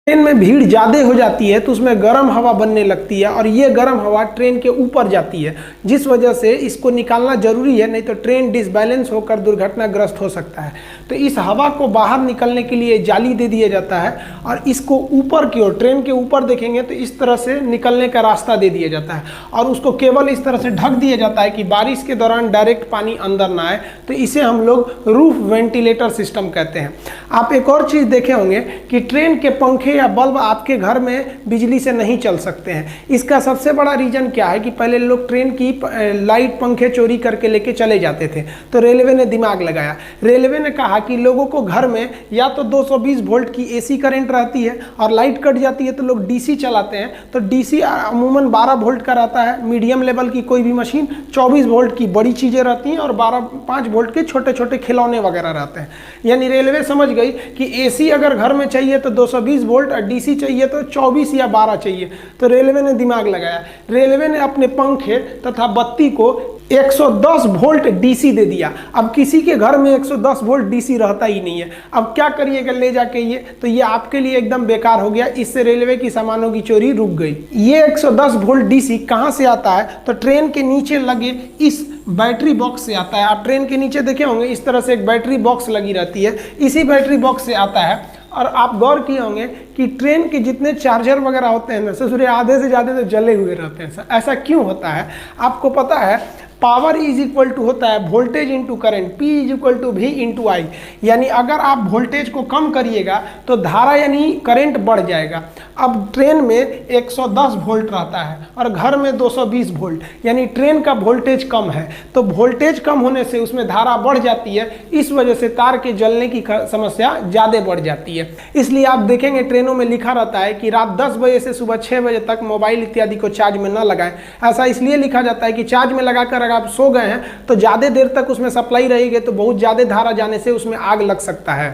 Train में भीड़ ज़्यादा हो जाती है तो उसमें गर्म हवा बनने लगती है और ये गर्म हवा ट्रेन के ऊपर जाती है, जिस वजह से इसको निकालना जरूरी है, नहीं तो ट्रेन डिसबैलेंस होकर दुर्घटनाग्रस्त हो सकता है। तो इस हवा को बाहर निकलने के लिए जाली दे दिया जाता है और इसको ऊपर की ओर, ट्रेन के ऊपर देखेंगे तो इस तरह से निकलने का रास्ता दे दिया जाता है और उसको केवल इस तरह से ढक दिया जाता है कि बारिश के दौरान डायरेक्ट पानी अंदर ना आए। तो इसे हम लोग रूफ वेंटिलेटर सिस्टम कहते हैं। आप एक और चीज़ देखे होंगे कि ट्रेन के पंखे या बल्ब आपके घर में बिजली से नहीं चल सकते हैं। इसका सबसे बड़ा रीजन क्या है कि पहले लोग ट्रेन की लाइट पंखे चोरी करके लेके चले जाते थे, तो रेलवे ने दिमाग लगाया। रेलवे ने कहा कि लोगों को घर में या तो 220 वोल्ट की एसी करंट रहती है और लाइट कट जाती है तो लोग डीसी चलाते हैं, तो डीसी अमूमन 12 वोल्ट का रहता है। मीडियम लेवल की कोई भी मशीन 24 वोल्ट की बड़ी चीज़ें रहती हैं और 5 वोल्ट के छोटे छोटे खिलौने वगैरह रहते हैं। यानी रेलवे समझ गई कि एसी अगर घर में चाहिए तो 220 वोल्ट और डीसी चाहिए तो 24 या 12 चाहिए। तो रेलवे ने दिमाग लगाया, रेलवे ने अपने पंखे तथा बत्ती को 110 वोल्ट डीसी दे दिया। अब किसी के घर में 110 वोल्ट डीसी रहता ही नहीं है, अब क्या करिएगा ले जाके ये, तो ये आपके लिए एकदम बेकार हो गया। इससे रेलवे की सामानों की चोरी रुक गई। ये 110 वोल्ट डीसी कहाँ से आता है, तो ट्रेन के नीचे लगे इस बैटरी बॉक्स से आता है। आप ट्रेन के नीचे देखे होंगे इस तरह से एक बैटरी बॉक्स लगी रहती है, इसी बैटरी बॉक्स से आता है। और आप गौर किए होंगे कि ट्रेन के जितने चार्जर वगैरह होते हैं ना ससुरे आधे से ज़्यादा तो जले हुए रहते हैं। ऐसा क्यों होता है आपको पता है? पावर इज इक्वल टू होता है voltage into current, P is equal to V into I. यानी अगर आप वोल्टेज को कम करिएगा तो धारा यानी करंट बढ़ जाएगा। अब ट्रेन में 110 वोल्ट रहता है और घर में 220 वोल्ट, यानी ट्रेन का वोल्टेज कम है, तो वोल्टेज कम होने से उसमें धारा बढ़ जाती है। इस वजह से तार के जलने की समस्या ज़्यादा बढ़ जाती है। इसलिए आप देखेंगे ट्रेनों में लिखा रहता है कि रात 10 बजे से सुबह 6 बजे तक मोबाइल इत्यादि को चार्ज में न लगाएं। ऐसा इसलिए लिखा जाता है कि चार्ज में लगाकर अगर आप सो गए हैं तो ज़्यादा देर तक उसमें सप्लाई रहेगी तो बहुत ज़्यादा धारा जाने से उसमें आग लग सकता है।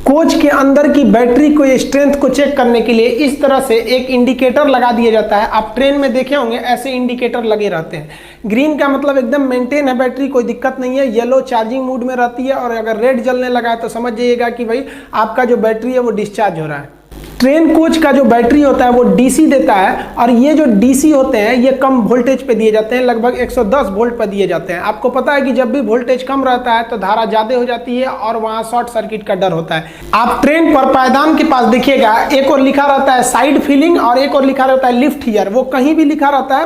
कोच के अंदर की बैटरी को स्ट्रेंथ को चेक करने के लिए इस तरह से एक इंडिकेटर लगा दिया जाता है। आप ट्रेन में देखे होंगे ऐसे इंडिकेटर लगे रहते हैं। ग्रीन का मतलब एकदम मेंटेन है बैटरी, कोई दिक्कत नहीं है। येलो चार्जिंग मूड में रहती है और अगर रेड जलने लगा है तो समझ जाइएगा कि भाई आपका जो बैटरी है वो डिस्चार्ज हो रहा है। ट्रेन कोच का जो बैटरी होता है वो डीसी देता है और ये जो डीसी होते हैं ये कम वोल्टेज पे दिए जाते हैं, लगभग 110 वोल्ट पर दिए जाते हैं। आपको पता है कि जब भी वोल्टेज कम रहता है तो धारा ज़्यादा हो जाती है और वहाँ शॉर्ट सर्किट का डर होता है। आप ट्रेन पर पायदान के पास देखिएगा, एक और लिखा रहता है साइड फीलिंग और एक और लिखा रहता है लिफ्ट हीयर। वो कहीं भी लिखा रहता है